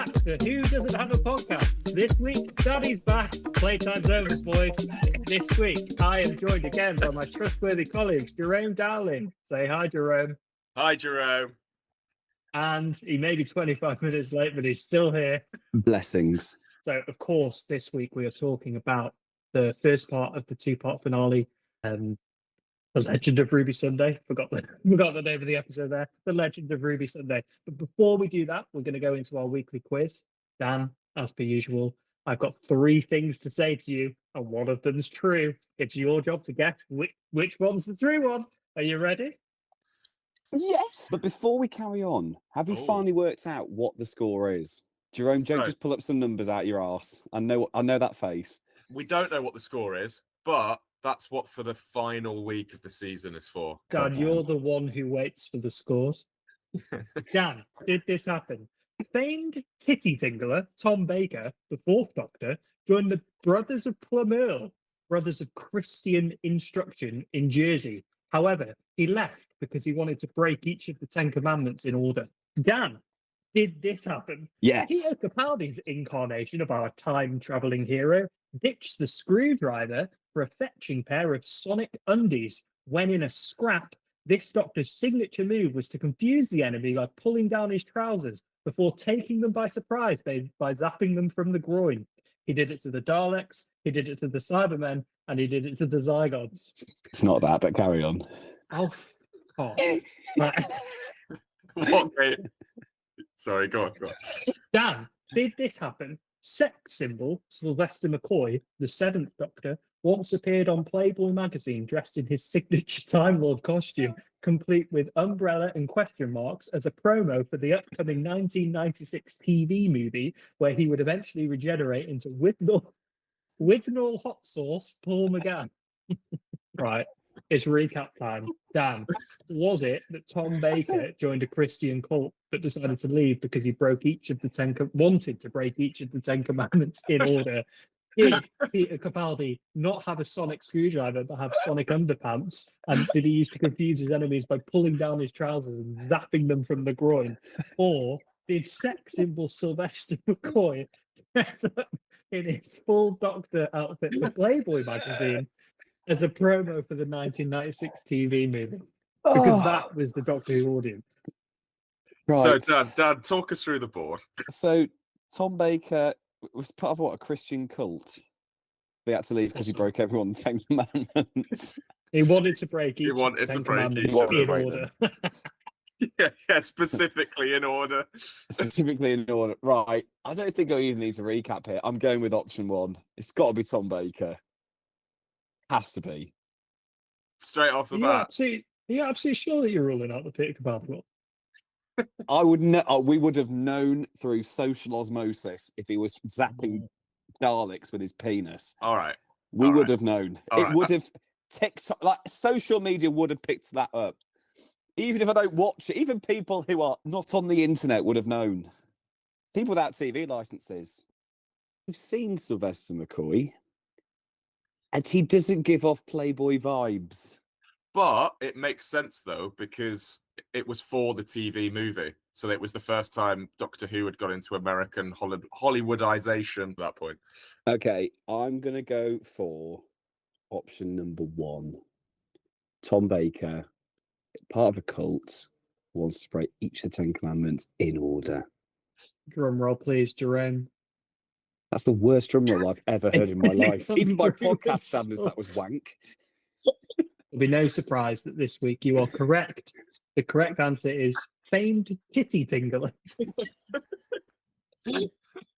back to Who Doesn't Have a Podcast. This week, Daddy's back. Playtime's over, boys. This week, I am joined again by my trustworthy colleagues, Jerome Dowling. Say hi, Jerome. Hi, Jerome. And he may be 25 minutes late, but he's still here. Blessings. So, of course, this week we are talking about the first part of the two-part finale, The Legend of Ruby Sunday. Forgot the name of the episode there. The Legend of Ruby Sunday. But before we do that, we're going to go into our weekly quiz. Dan, as per usual, I've got 3 things to say to you, and one of them's true. It's your job to guess which one's the true one. Are you ready? Yes. But before we carry on, have you finally worked out what the score is? Jerome, don't just pull up some numbers out your arse. I know that face. We don't know what the score is, but that's what for the final week of the season is for. Dan, you're the one who waits for the scores. Dan, did this happen? Famed titty tingler Tom Baker, the 4th Doctor, joined the Brothers of Plummerl, Brothers of Christian Instruction in Jersey. However, he left because he wanted to break each of the 10 commandments in order. Dan, did this happen? Yes. Peter Capaldi's incarnation of our time-traveling hero ditched the screwdriver for a fetching pair of sonic undies when in a scrap. This Doctor's signature move was to confuse the enemy by pulling down his trousers before taking them by surprise by zapping them from the groin. He did it to the Daleks, he did it to the Cybermen, and he did it to the Zygons. It's not that, but carry on. Oh, What? Sorry, go on. Dan, did this happen? Sex symbol Sylvester McCoy, the 7th Doctor, once appeared on Playboy magazine dressed in his signature Time Lord costume, complete with umbrella and question marks as a promo for the upcoming 1996 TV movie where he would eventually regenerate into Withnall hot sauce Paul McGann. Right, it's recap time. Dan, was it that Tom Baker joined a Christian cult but decided to leave because he wanted to break each of the 10 commandments in order? Did Peter Capaldi not have a sonic screwdriver but have sonic underpants? And did he use to confuse his enemies by pulling down his trousers and zapping them from the groin? Or did sex symbol Sylvester McCoy dress up in his full Doctor outfit for Playboy magazine as a promo for the 1996 TV movie? Because that was the Doctor Who audience. Right. So, Dan, talk us through the board. So, Tom Baker was part of a Christian cult? He had to leave because he broke every one of the 10 commandments. He wanted to break each He wanted to break each in order. Yeah, specifically in order. Specifically in order. Right. I don't think I even need to recap here. I'm going with option 1. It's got to be Tom Baker. Has to be. Straight off the bat. Are you absolutely sure that you're ruling out the Peter Capaldi one? I would know. We would have known through social osmosis if he was zapping Daleks with his penis. All right. We would have known. Would have TikTok, like social media, would have picked that up. Even if I don't watch it, even people who are not on the internet would have known. People without TV licenses. We've seen Sylvester McCoy, and he doesn't give off Playboy vibes. But it makes sense, though, because it was for the TV movie. So it was the first time Doctor Who had got into American Hollywoodization at that point. Okay, I'm going to go for option number 1. Tom Baker, part of a cult, wants to break each of the 10 commandments in order. Drum roll, please, Jerome. That's the worst drum roll I've ever heard in my life. Even by podcast standards, that was wank. There'll be no surprise that this week you are correct. The correct answer is famed titty tingler.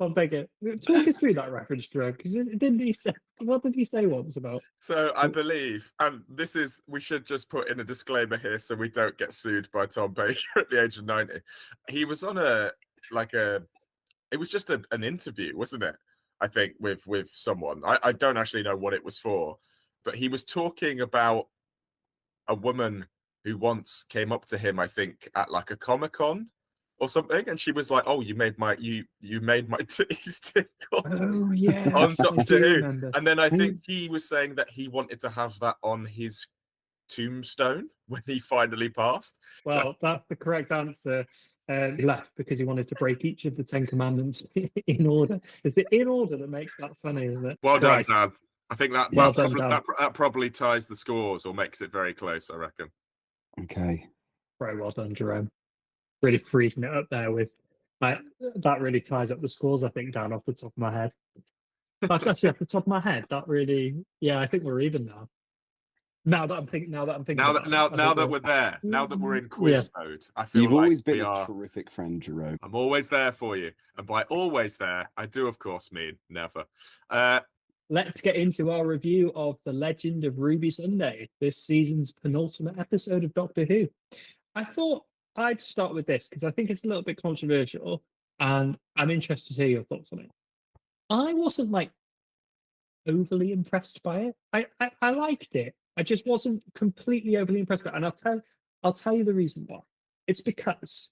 Tom Baker, talk us through that reference, Jerome, because didn't he say, what did he say once about? So I believe, and we should just put in a disclaimer here so we don't get sued by Tom Baker at the age of 90. He was on it was just an interview, wasn't it? I think with someone. I don't actually know what it was for, but he was talking about a woman who once came up to him, I think, at like a Comic-Con or something, and she was like, "Oh, you made my titties tickle." Oh yeah, on Doctor Who. And then I think he was saying that he wanted to have that on his tombstone when he finally passed. Well, that's the correct answer. He left because he wanted to break each of the 10 commandments in order. It's the in order that makes that funny, isn't it? Well done, Right. Dan. I think that Well done, Dan. that probably ties the scores or makes it very close, I reckon. Okay. Very well done, Jerome. Really freezing it up there with that really ties up the scores, I think, Dan, off the top of my head. That's actually off the top of my head. That really, yeah, I think we're even now. Now that I'm thinking Now about that we're there, now that we're in quiz mode, I feel You've like always been a terrific friend, Jerome. I'm always there for you, and by always there, I do of course mean never. Let's get into our review of The Legend of Ruby Sunday, this season's penultimate episode of Doctor Who. I thought I'd start with this because I think it's a little bit controversial, and I'm interested to hear your thoughts on it. I wasn't like overly impressed by it. I liked it. I just wasn't completely overly impressed by it, and I'll tell you the reason why. It's because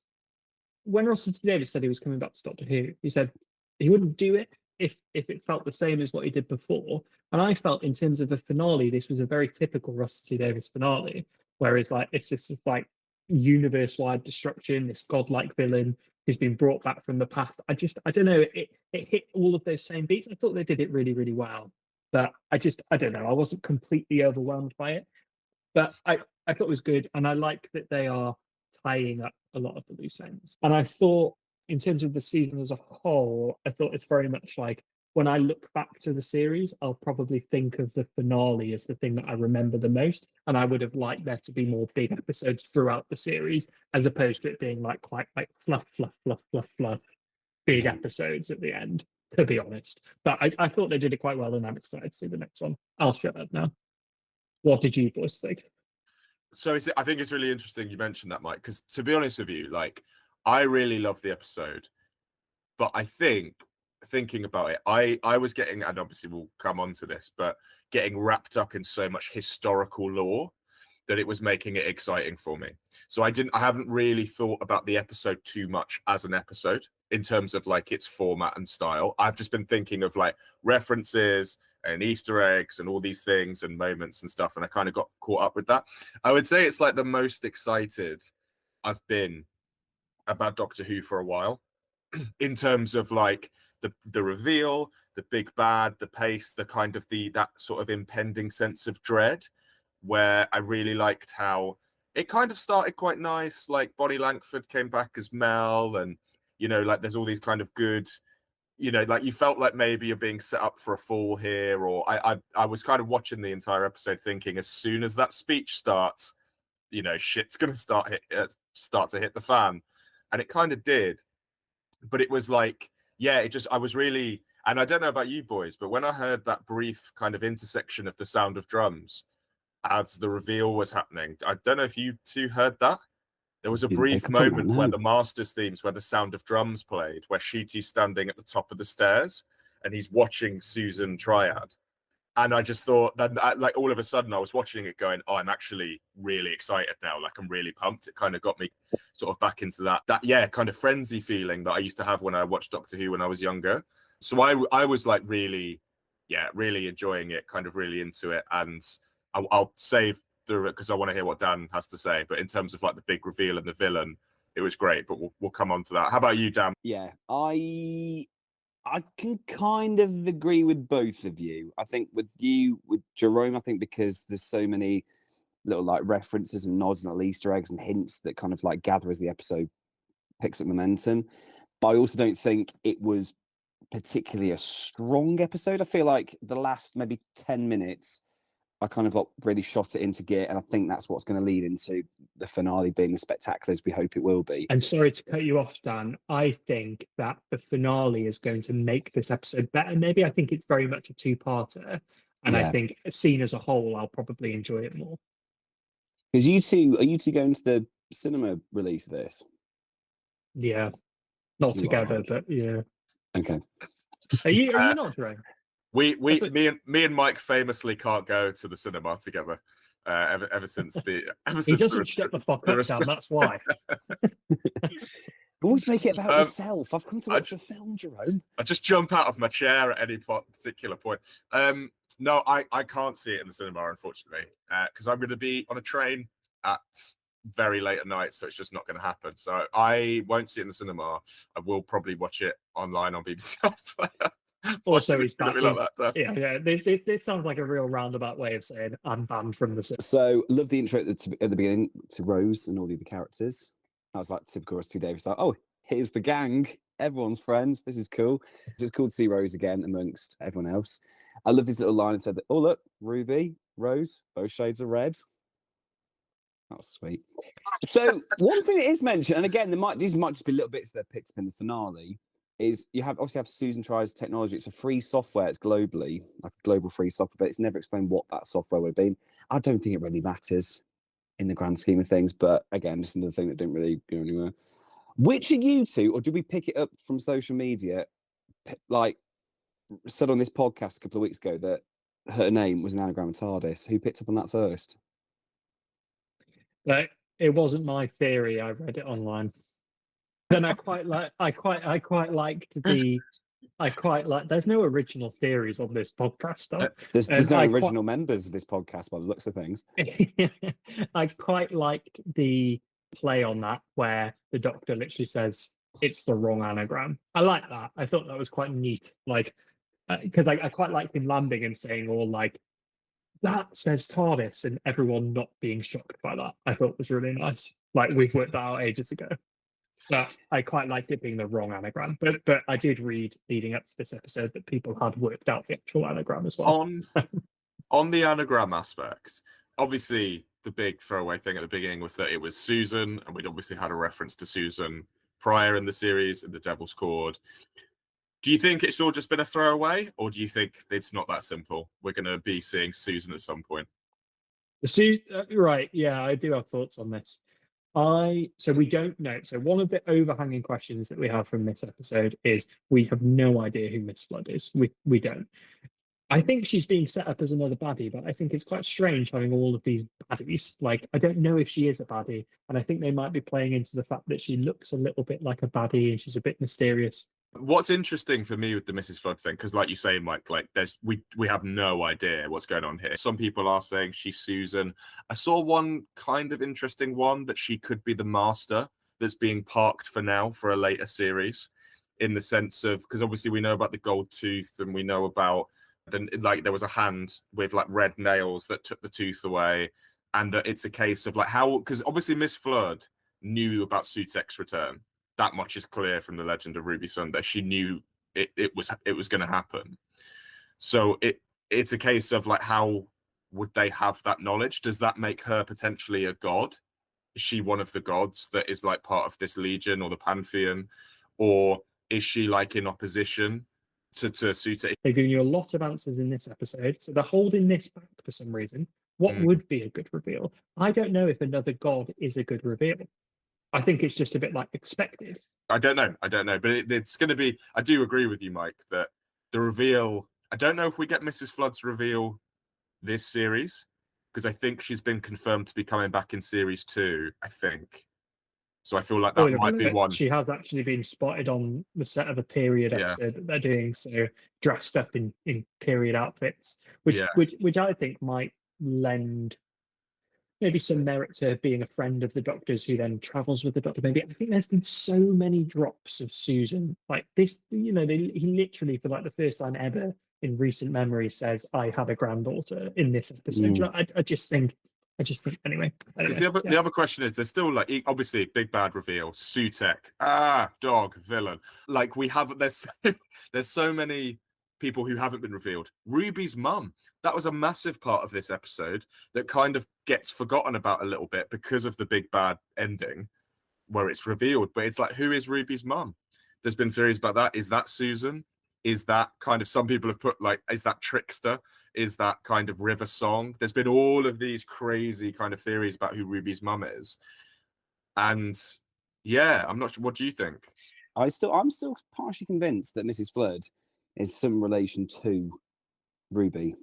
when Russell T Davies said he was coming back to Doctor Who, he said he wouldn't do it if it felt the same as what he did before. And I felt in terms of the finale, this was a very typical Russell T Davies finale, whereas like it's this like universe-wide destruction, this godlike villain who's been brought back from the past. I don't know, it hit all of those same beats. I thought they did it really, really well. But I don't know, I wasn't completely overwhelmed by it. But I thought it was good, and I like that they are tying up a lot of the loose ends. And I thought, in terms of the season as a whole, I thought it's very much like when I look back to the series, I'll probably think of the finale as the thing that I remember the most. And I would have liked there to be more big episodes throughout the series, as opposed to it being like quite like fluff, big episodes at the end, to be honest. But I thought they did it quite well, and I'm excited to see the next one. I'll shut up now. What did you boys think? So I think it's really interesting you mentioned that, Mike, because to be honest with you, like I really love the episode, but I think thinking about it, I was getting, and obviously we'll come on to this, but getting wrapped up in so much historical lore that it was making it exciting for me. So I haven't really thought about the episode too much as an episode in terms of like its format and style. I've just been thinking of like references and Easter eggs and all these things and moments and stuff, and I kind of got caught up with that. I would say it's like the most excited I've been about Doctor Who for a while, in terms of like the reveal, the big bad, the pace, the kind of that sort of impending sense of dread, where I really liked how it kind of started quite nice. Like Bonnie Langford came back as Mel, and you know, like there's all these kind of good, you know, like you felt like maybe you're being set up for a fall here, or I was kind of watching the entire episode thinking as soon as that speech starts, you know, shit's gonna start to hit the fan, and it kind of did. But it was like, yeah, I was really, and I don't know about you boys, but when I heard that brief kind of intersection of the sound of drums as the reveal was happening, I don't know if you two heard that. There was a brief moment where the Masters themes, where the sound of drums played, where Ncuti's standing at the top of the stairs and he's watching Susan Triad. And I just thought that, like, all of a sudden I was watching it going, oh, I'm actually really excited now. Like, I'm really pumped. It kind of got me sort of back into that yeah, kind of frenzy feeling that I used to have when I watched Doctor Who when I was younger. So I was like really enjoying it, kind of really into it. And I'll save because I want to hear what Dan has to say. But in terms of like the big reveal and the villain, it was great. But we'll come on to that. How about you, Dan? Yeah, I can kind of agree with both of you. I think with Jerome, I think because there's so many little like references and nods and little Easter eggs and hints that kind of like gather as the episode picks up momentum. But I also don't think it was particularly a strong episode. I feel like the last maybe 10 minutes, I kind of really shot it into gear, and I think that's what's going to lead into the finale being as spectacular as we hope it will be. And sorry to cut you off, Dan. I think that the finale is going to make this episode better. Maybe I think it's very much a two-parter, and I think seen as a whole, I'll probably enjoy it more. Because are you two going to the cinema release of this? Yeah, not together, but yeah. Okay. Are you not, Jerome? Me and Mike famously can't go to the cinema together. Ever since he doesn't shut the fuck up, Dan. That's why. Always make it about yourself. I've come to watch a film, Jerome. I just jump out of my chair at any particular point. No, I can't see it in the cinema, unfortunately, because I'm going to be on a train at very late at night, so it's just not going to happen. So I won't see it in the cinema. I will probably watch it online on BBC iPlayer. Also, he's gonna back. be like that, Dan. Yeah. This sounds like a real roundabout way of saying I'm banned from the cinema. So, love the intro at the beginning to Rose and all the other characters. That was like typical Rusty Davis. Like, oh, here's the gang. Everyone's friends. This is cool. It's cool to see Rose again amongst everyone else. I love this little line that said, that, oh, look, Ruby, Rose, both shades of red. That was sweet. So, one thing that is mentioned, and again, these might just be little bits that picked up in the finale, is you obviously have Susan tries technology. It's a free software. It's globally, like a global free software, but it's never explained what that software would have been. I don't think it really matters in the grand scheme of things, but again, just another thing that didn't really go anywhere. Which are you two, or do we pick it up from social media? Like said on this podcast a couple of weeks ago that her name was an anagram of TARDIS. Who picked up on that first? Like, it wasn't my theory. I read it online. And I quite liked there's no original theories on this podcast though. There's no original members of this podcast by the looks of things. I quite liked the play on that where the Doctor literally says it's the wrong anagram. I like that. I thought that was quite neat. Like, because I quite liked him landing and saying all like that says TARDIS and everyone not being shocked by that. I thought was really nice. Like, we've worked that out ages ago. But I quite liked it being the wrong anagram. But I did read leading up to this episode that people had worked out the actual anagram as well. On the anagram aspect, obviously the big throwaway thing at the beginning was that it was Susan, and we'd obviously had a reference to Susan prior in the series in the Devil's Cord. Do you think it's all just been a throwaway, or do you think it's not that simple? We're going to be seeing Susan at some point. Right, yeah, I do have thoughts on this. So we don't know. So one of the overhanging questions that we have from this episode is we have no idea who Miss Flood is. We don't. I think she's being set up as another baddie, but I think it's quite strange having all of these baddies. Like, I don't know if she is a baddie, and I think they might be playing into the fact that she looks a little bit like a baddie and she's a bit mysterious. What's interesting for me with the Mrs. Flood thing, because like you say, Mike, like we have no idea what's going on here. Some people are saying she's Susan. I saw one kind of interesting one that she could be the master that's being parked for now for a later series, in the sense of, because obviously we know about the gold tooth and we know about then like there was a hand with like red nails that took the tooth away, and that it's a case of like how, because obviously Miss Flood knew about Sutek's return. That much is clear from the Legend of Ruby Sunday. She knew it was going to happen. So it's a case of like, how would they have that knowledge? Does that make her potentially a god? Is she one of the gods that is like part of this legion or the pantheon, or is she like in opposition to Sutek? They're giving you a lot of answers in this episode, so they're holding this back for some reason. What would be a good reveal? I don't know if another god is a good reveal. I think it's just a bit like expected. I don't know, but it's going to be. I do agree with you, Mike, that the reveal. I don't know if we get Mrs. Flood's reveal this series, because I think she's been confirmed to be coming back in series 2. I think. So I feel like that might be one. She has actually been spotted on the set of a period episode that they're doing, so dressed up in period outfits, which I think might lend maybe some merit to being a friend of the Doctor's who then travels with the Doctor. Maybe I think there's been so many drops of Susan like this. You know, he literally for like the first time ever in recent memory says, "I had a granddaughter" in this episode. I just think anyway. The other question is, there's still like obviously big bad reveal, Sutek, dog villain. Like we have there's so many people who haven't been revealed. Ruby's mum, that was a massive part of this episode that kind of gets forgotten about a little bit because of the big bad ending where it's revealed. But it's like, who is Ruby's mum? There's been theories about that. Is that Susan? Is that kind of, some people have put like, is that Trickster? Is that kind of River Song? There's been all of these crazy kind of theories about who Ruby's mum is. And yeah, I'm not sure. What do you think? I'm still partially convinced that Mrs. Flood is some relation to Ruby.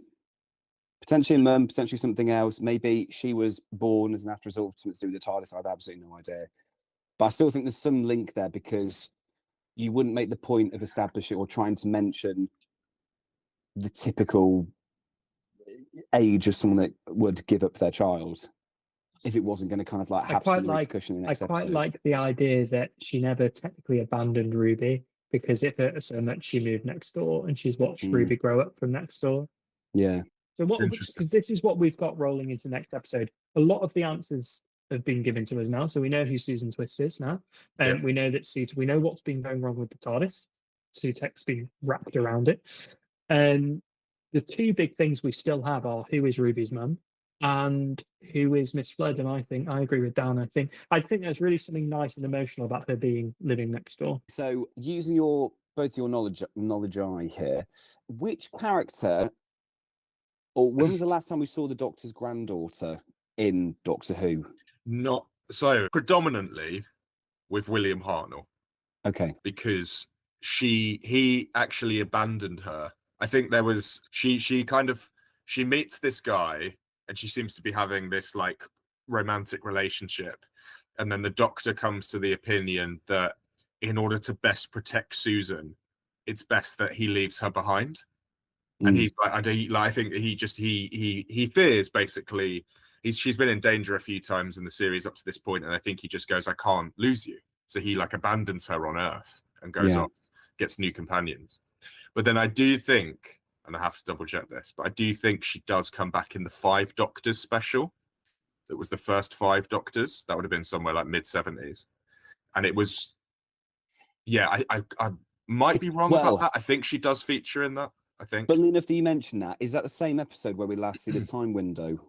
Potentially a mum, potentially something else. Maybe she was born as an after result of something to do with the TARDIS. I have absolutely no idea. But I still think there's some link there, because you wouldn't make the point of establishing or trying to mention the typical age of someone that would give up their child if it wasn't going to kind of like have some repercussion in the next I quite episode. like the idea that she never technically abandoned Ruby because it hurt her so much she moved next door and she's watched Ruby grow up from next door. Yeah. So because this is what we've got rolling into next episode. A lot of the answers have been given to us now, so we know who Susan Twist is now, and we know that we know what's been going wrong with the TARDIS. Sutek's been wrapped around it, and the two big things we still have are who is Ruby's mum and who is Miss Flood. And I think I agree with Dan. I think there's really something nice and emotional about her living next door. So using both your knowledge eye here, which character, or when was the last time we saw the Doctor's granddaughter in Doctor Who? Not so predominantly with William Hartnell. Okay. Because he actually abandoned her. I think there was she meets this guy and she seems to be having this like romantic relationship, and then the Doctor comes to the opinion that in order to best protect Susan, it's best that he leaves her behind. And he's like, I think he fears basically she's been in danger a few times in the series up to this point, and I think he just goes, I can't lose you. So he like abandons her on Earth and goes off, gets new companions. But then I do think, and I have to double check this, but I do think she does come back in the 5 Doctors special. That was the first 5 Doctors. That would have been somewhere like mid-70s. And it was, I might be wrong about that. I think she does feature in that. I think. But enough that you mentioned that. Is that the same episode where we last see the time window?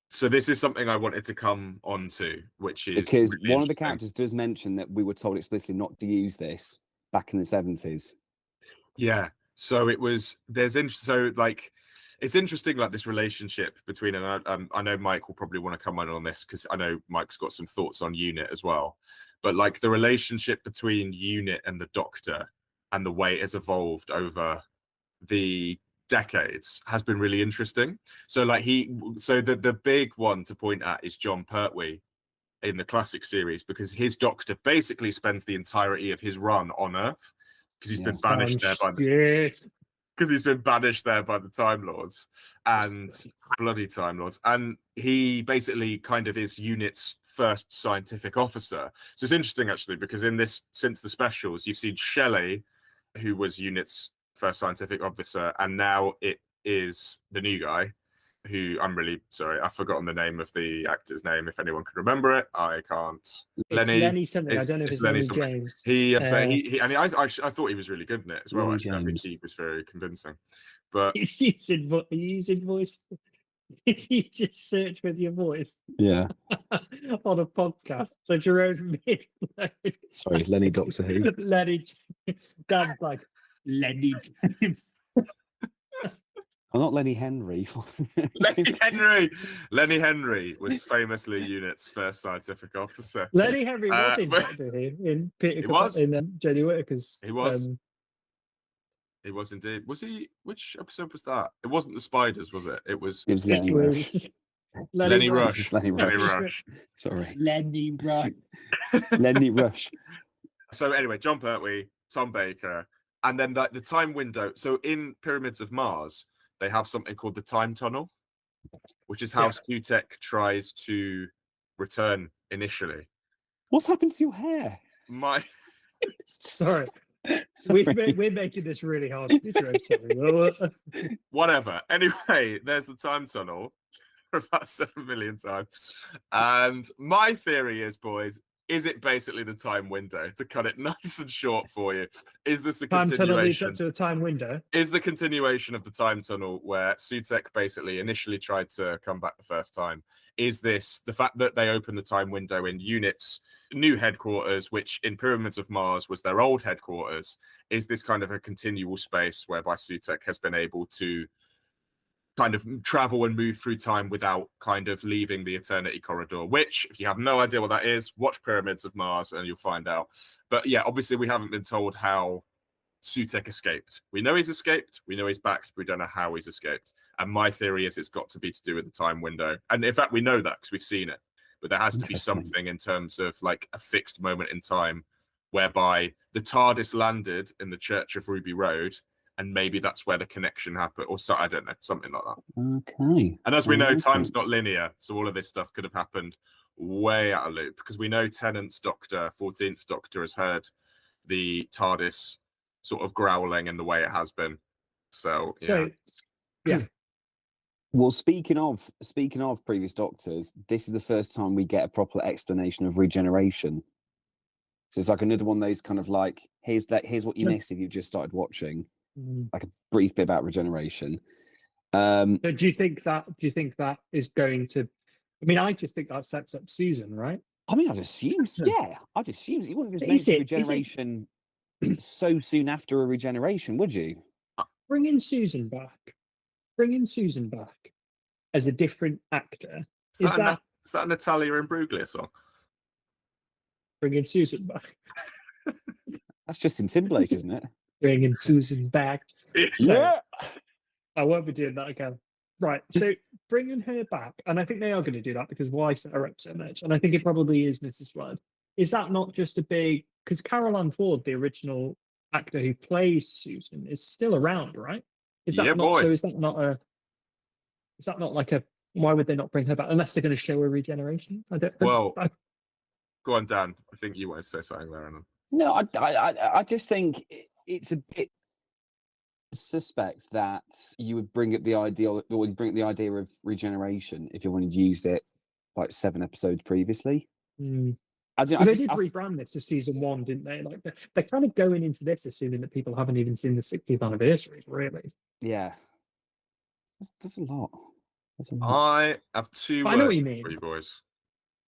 So this is something I wanted to come on to, which is because really one of the characters does mention that we were told explicitly not to use this back in the 70s. Yeah. So it's interesting, like this relationship between, and I know Mike will probably want to come on this because I know Mike's got some thoughts on UNIT as well. But like the relationship between UNIT and the Doctor and the way it has evolved over the decades has been really interesting. So like the big one to point at is John Pertwee in the classic series, because his Doctor basically spends the entirety of his run on Earth because he's been banished there by the Time Lords and bloody Time Lords, and he basically kind of is UNIT's first scientific officer. So it's interesting actually, because since the specials you've seen Shelley, who was UNIT's first scientific officer, and now it is the new guy, who I'm really sorry, I've forgotten the name of the actor's name. If anyone can remember it, I can't. It's Lenny something. I don't know if it's Lenny James. I thought he was really good in it as well. Lenny actually, I think he was very convincing. But he's using voice. If you just search with your voice, on a podcast. So Jerome, sorry, Lenny Doctor Who. Lenny, Dan's like Lenny James. I'm not Lenny Henry. Lenny Henry was famously UNIT's first scientific officer. Lenny Henry was in Doctor Who in Peter in Jenny Whittaker's. He was. He was indeed. Was he? Which episode was that? It wasn't the spiders, was it? It was Lenny Rush. Lenny Rush. Lenny Rush. Sorry. Lenny Rush. Lenny Rush. So anyway, John Pertwee, Tom Baker, and then the time window. So in Pyramids of Mars, they have something called the time tunnel, which is how Sutek tries to return initially. What's happened to your hair? Sorry. We're making this really hard. Sorry. Whatever. Anyway, there's the time tunnel for about 7 million times. And my theory is, boys, is it basically the time window? To cut it nice and short for you, is this a time continuation? Tunnel leads up to the time window. Is the continuation of the time tunnel where Sutek basically initially tried to come back the first time? Is this the fact that they opened the time window in UNIT's new headquarters, which in Pyramids of Mars was their old headquarters? Is this kind of a continual space whereby Sutek has been able to kind of travel and move through time without kind of leaving the eternity corridor, which if you have no idea what that is, watch Pyramids of Mars and you'll find out. But yeah, obviously we haven't been told how Sutek escaped. We know he's escaped, we know he's back, but we don't know how he's escaped. And my theory is it's got to be to do with the time window. And in fact, we know that because we've seen it. But there has to be something in terms of like a fixed moment in time whereby the TARDIS landed in the Church of Ruby Road and maybe that's where the connection happened, or so I don't know, something like that. Okay. And as we know, time's Okay. not linear, so all of this stuff could have happened way out of loop, because we know Tennant's Doctor, 14th Doctor, has heard the TARDIS sort of growling in the way it has been. So yeah. Yeah. Well, speaking of previous Doctors, this is the first time we get a proper explanation of regeneration. So it's like another one of those kind of like, here's what you missed if you just started watching, like a brief bit about regeneration. So do you think that is going to? I mean, I just think that sets up Susan, right? I mean, I'd assume, yeah, I'd assume you wouldn't just Is mention it- regeneration so soon after a regeneration, would you? Bringing Susan back as a different actor. Is that a Natalia Imbruglia song? bringing Susan back? That's Justin Timberlake, isn't it? Bringing Susan back. Yeah. I won't be doing that again. Right. So bringing her back, and I think they are going to do that because why set her up so much? And I think it probably is Mrs. Flood. Is that not just a big? Because Carol Ann Ford, the original actor who plays Susan, is still around, right? Is that Yeah, not? boy. So is that not a? Is that not like a? Why would they not bring her back unless they're going to show her regeneration? I don't. Well, I, go on, Dan. I think you wanted to say something there, Anna. No, I just think it's a bit suspect that you would bring up the idea, or you bring up the idea of regeneration if you wanted to use it like 7 episodes previously. As in, they did rebrand this as season 1, didn't they? Like they're kind of going into this assuming that people haven't even seen the 60th anniversary, really. Yeah, there's a lot. I have 2 I know what words you mean. for you boys.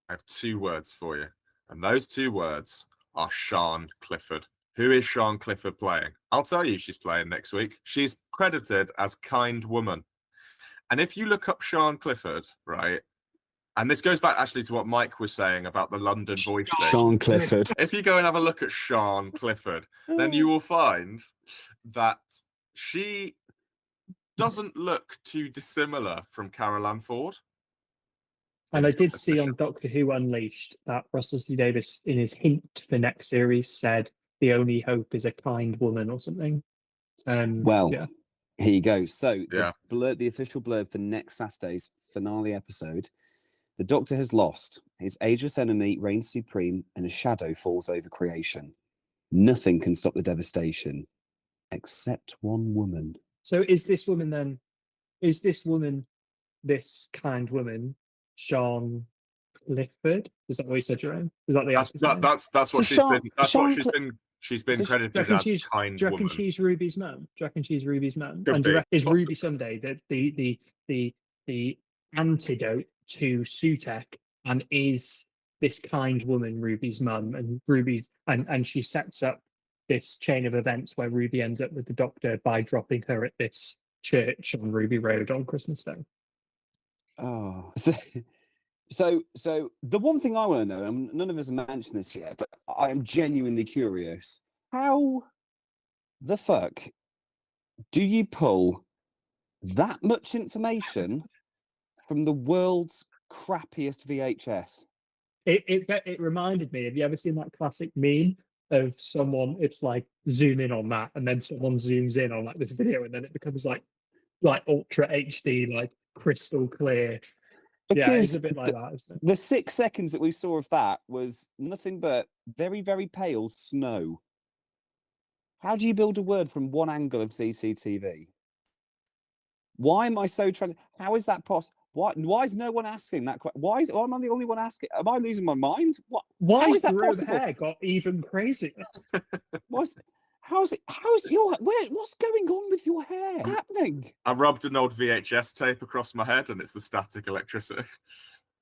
I have 2 words for you, and those 2 words are Sian Clifford. Who is Sian Clifford playing? I'll tell you, she's playing next week. She's credited as Kind Woman. And if you look up Sian Clifford, right, and this goes back actually to what Mike was saying about the London voice thing. Sian Clifford. If you go and have a look at Sian Clifford, then you will find that she doesn't look too dissimilar from Carol Ann Ford. And I did see on Doctor Who Unleashed that Russell T Davies, in his hint for next series, said the only hope is a kind woman or something. Well, yeah. Here you go. So Yeah. the official blurb for next Saturday's finale episode: the Doctor has lost. His ageless enemy reigns supreme, and a shadow falls over creation. Nothing can stop the devastation, except one woman. So is this woman then? Is this woman this kind woman, Sian Clifford? Is that what you said your own? Is that the actor's name? That's So what she's Sian- been. That's Sian what Cl- she's been So credited do you reckon as she's- Kind Do you reckon Woman. she's Ruby's mum? Do you reckon she's Ruby's mum? Could And do you be. reckon, is Ruby Sunday the antidote to Sutek, and is this kind woman Ruby's mum? And Ruby's and she sets up this chain of events where Ruby ends up with the Doctor by dropping her at this church on Ruby Road on Christmas Day. Oh, so the one thing I want to know, and none of us have mentioned this yet, but I am genuinely curious: how the fuck do you pull that much information from the world's crappiest VHS? It reminded me. Have you ever seen that classic meme of someone? It's like zoom in on that, and then someone zooms in on like this video, and then it becomes like ultra HD, like crystal clear. Yeah, it's Because a bit like that, isn't it? the 6 seconds that we saw of that was nothing but very, very pale snow. How do you build a word from one angle of CCTV? Why am I so how is that possible? Why is no one asking that question? Why am I the only one asking? Am I losing my mind? What? Why How is is that the red possible? hair got even crazier? What's going on with your hair? What's happening? I rubbed an old VHS tape across my head, and it's the static electricity.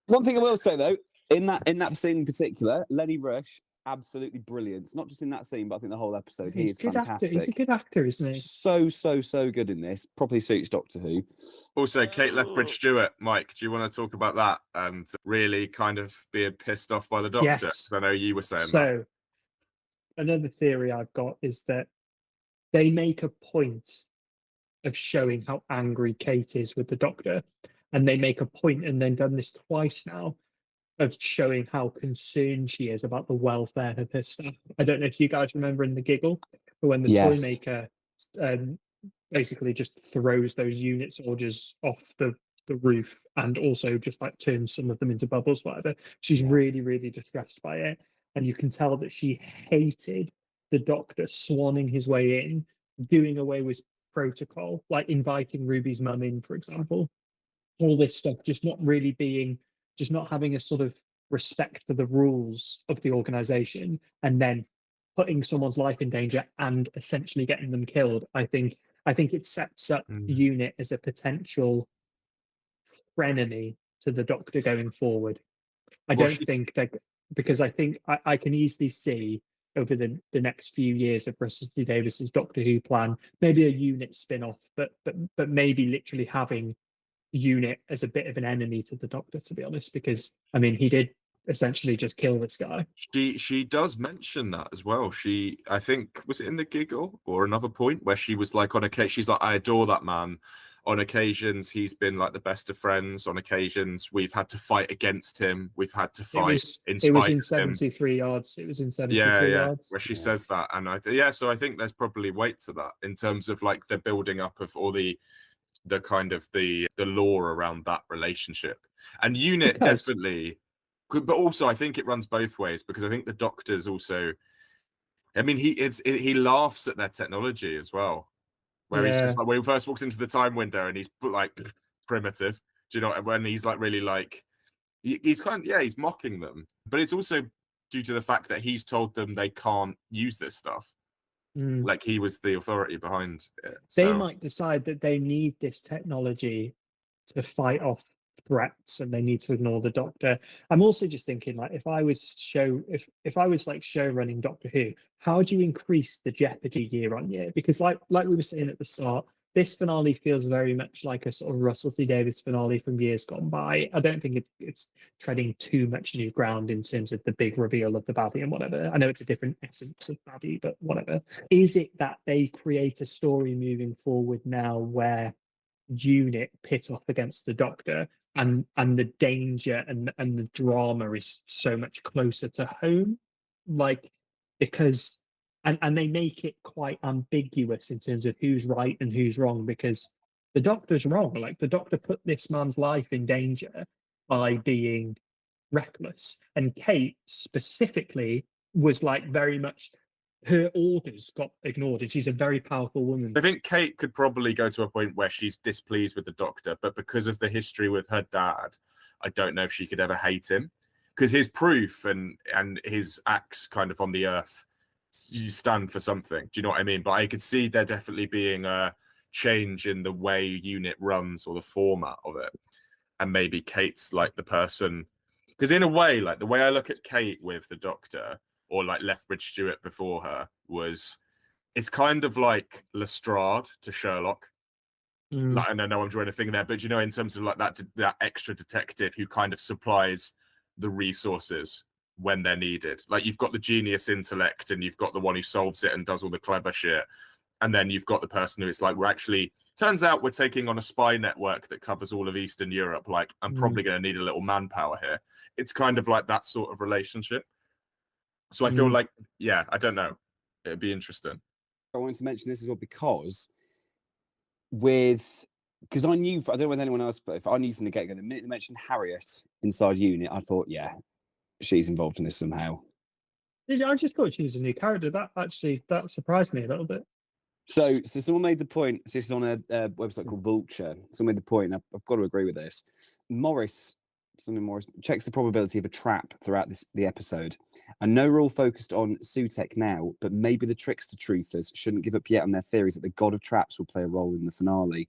One thing I will say though, in that scene in particular, Lenny Rush, absolutely brilliant. Not just in that scene, but I think the whole episode. He He's is a good actor. fantastic. He's a good actor, isn't he? So good in this. Probably suits Doctor Who. Also, Kate Lethbridge Stewart, Mike, do you want to talk about that and really kind of being pissed off by the Doctor? Yes. 'Cause I know you were saying that. So, another theory I've got is that they make a point of showing how angry Kate is with the Doctor, and they make a point, and then done this twice now, of showing how concerned she is about the welfare of her staff. I don't know if you guys remember in The Giggle, but when the Yes. toy maker basically just throws those unit soldiers off the roof, and also just like turns some of them into bubbles, whatever. She's really, really distressed by it. And you can tell that she hated the Doctor swanning his way in, doing away with protocol, like inviting Ruby's mum in, for example. All this stuff, just not having a sort of respect for the rules of the organization, and then putting someone's life in danger and essentially getting them killed. I think it sets up Unit as a potential frenemy to the Doctor going forward. I don't think that, because I think I can easily see over the next few years of Russell T Davies's Doctor Who plan, maybe a Unit spin-off, but maybe literally having Unit as a bit of an enemy to the Doctor, to be honest, because I mean he did essentially just kill this guy. She does mention that as well. I think, was it in the Giggle or another point where she was like, on occasion, she's like, I adore that man. On occasions, he's been like the best of friends. On occasions, we've had to fight against him. We've had to fight in spite It was in of 73 yards. It was in 73 yards. Where she says that, and so I think there's probably weight to that in terms of like the building up of all the kind of the lore around that relationship. And Unit definitely could, but also I think it runs both ways, because I think the Doctor's also, I mean, he laughs at their technology as well, where he's just like, when he first walks into the time window and he's like primitive, do you know, when he's like really like, he's kind of, he's mocking them, but it's also due to the fact that he's told them they can't use this stuff. Like he was the authority behind it. So. They might decide that they need this technology to fight off threats, and they need to ignore the Doctor. I'm also just thinking, like, if I was like show running Doctor Who, how do you increase the jeopardy year on year? Because like we were saying at the start, this finale feels very much like a sort of Russell T Davies finale from years gone by. I don't think it's treading too much new ground in terms of the big reveal of the baddie and whatever. I know it's a different essence of baddie, but whatever. Is it that they create a story moving forward now where Unit pit off against the Doctor, and the danger and the drama is so much closer to home, like, because and they make it quite ambiguous in terms of who's right and who's wrong, because the Doctor's wrong. Like, the Doctor put this man's life in danger by being reckless, and Kate specifically was like very much, her orders got ignored, and she's a very powerful woman. I think Kate could probably go to a point where she's displeased with the Doctor, but because of the history with her dad, I don't know if she could ever hate him, because his proof and his acts kind of on the earth, you stand for something. Do you know what I mean? But I could see there definitely being a change in the way Unit runs or the format of it, and maybe Kate's like the person, because in a way, like the way I look at Kate with the Doctor, or like Lethbridge Stewart before her, it's kind of like Lestrade to Sherlock. Like, I know I'm drawing a thing there, but you know, in terms of like that extra detective who kind of supplies the resources when they're needed. Like, you've got the genius intellect, and you've got the one who solves it and does all the clever shit, and then you've got the person who is like, turns out we're taking on a spy network that covers all of Eastern Europe. Like, I'm probably going to need a little manpower here. It's kind of like that sort of relationship. So I feel like, I don't know. It'd be interesting. I wanted to mention this as well because I knew, I don't know whether anyone else, but if I knew from the get-go, the minute they mentioned Harriet inside Unit, I thought, yeah, she's involved in this somehow. I just thought she was a new character. That surprised me a little bit. So someone made the point, so this is on a website called Vulture, someone made the point, and I've got to agree with this. Morris checks the probability of a trap throughout the episode. And no, we're all focused on Sutek now, but maybe the trickster truthers shouldn't give up yet on their theories that the god of traps will play a role in the finale.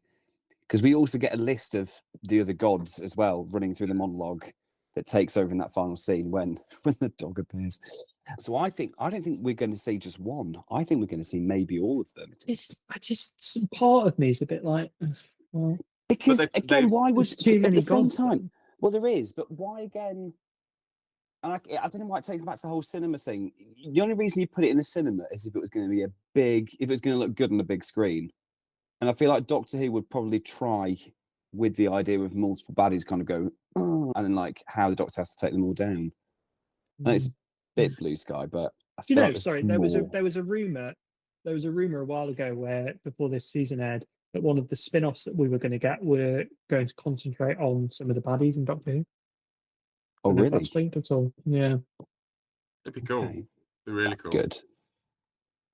Because we also get a list of the other gods as well running through the monologue that takes over in that final scene when the dog appears. So I don't think we're going to see just one. I think we're going to see maybe all of them. Part of me is a bit like, well, because why would too many at the same gods time? Well, there is, but why again? And I don't know why it takes me back to the whole cinema thing. The only reason you put it in the cinema is if it was going to be if it was going to look good on a big screen. And I feel like Doctor Who would probably try with the idea of multiple baddies kind of go, and then like how the Doctor has to take them all down. And it's a bit blue sky, but I feel like there was a rumor a while ago where, before this season aired, that one of the spin-offs that we were going to get were going to concentrate on some of the baddies in Doctor Who. Oh, I don't know if really? that's linked at all. Yeah. It'd be cool. Okay. It'd be really cool. Good.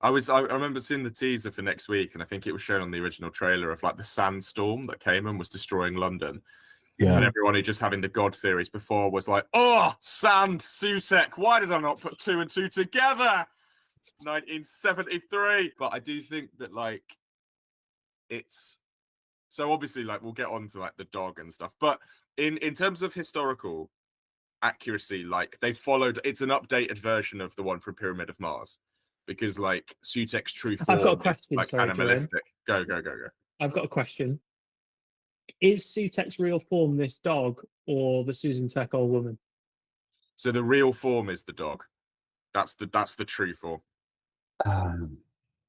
I remember seeing the teaser for next week, and I think it was shown on the original trailer of like the sandstorm that came and was destroying London. Yeah. And everyone who just having the God theories before was like, oh, sand, Sutek, why did I not put 2 and 2 together? 1973. But I do think that like it's so obviously like we'll get on to like the dog and stuff. But in terms of historical accuracy, like they followed, it's an updated version of the one from Pyramid of Mars. Because like Sutek's true form I've got a question, is like sorry, animalistic. Go. I've got a question. Is Sutek's real form this dog or the Susan Tech old woman? So the real form is the dog. That's the true form.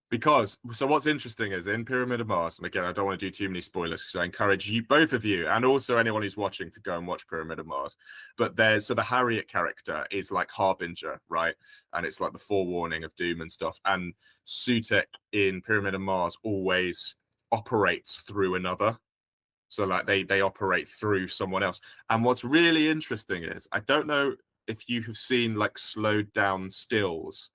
Because so what's interesting is in Pyramid of Mars, and again I don't want to do too many spoilers because I encourage you, both of you, and also anyone who's watching to go and watch Pyramid of Mars. But the Harriet character is like Harbinger, right? And it's like the forewarning of doom and stuff. And Sutek in Pyramid of Mars always operates through another. So like they operate through someone else. And what's really interesting is I don't know if you have seen like slowed down stills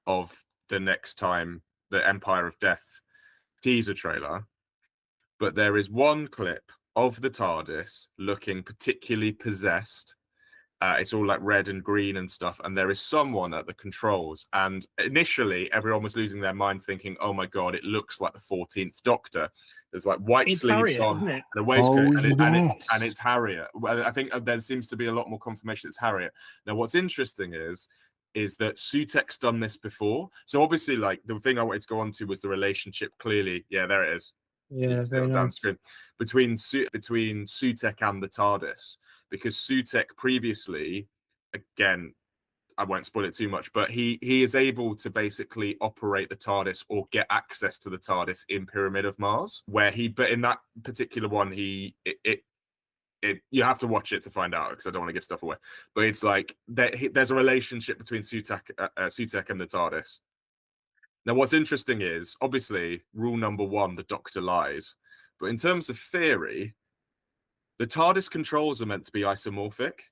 of the next time the Empire of Death teaser trailer, but there is one clip of the TARDIS looking particularly possessed. It's all like red and green and stuff, and there is someone at the controls. And initially, everyone was losing their mind, thinking, "Oh my god, it looks like the 14th Doctor." There's like white It's sleeves Harriet, on isn't it? and a waistcoat, yes. and it's Harriet. Well, I think there seems to be a lot more confirmation it's Harriet. Now, what's interesting is that Sutek's done this before. So obviously, like the thing I wanted to go on to was the relationship. Clearly, yeah, there it is. Yeah, very down nice. screen between Sutek and the TARDIS, because Sutek previously, again, I won't spoil it too much, but he is able to basically operate the TARDIS or get access to the TARDIS in Pyramid of Mars, but in that particular one, you have to watch it to find out because I don't want to give stuff away. But it's like there's a relationship between Sutek and the TARDIS. Now, what's interesting is obviously rule number 1: the Doctor lies. But in terms of theory, the TARDIS controls are meant to be isomorphic.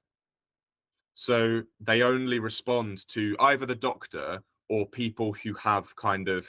So they only respond to either the Doctor or people who have kind of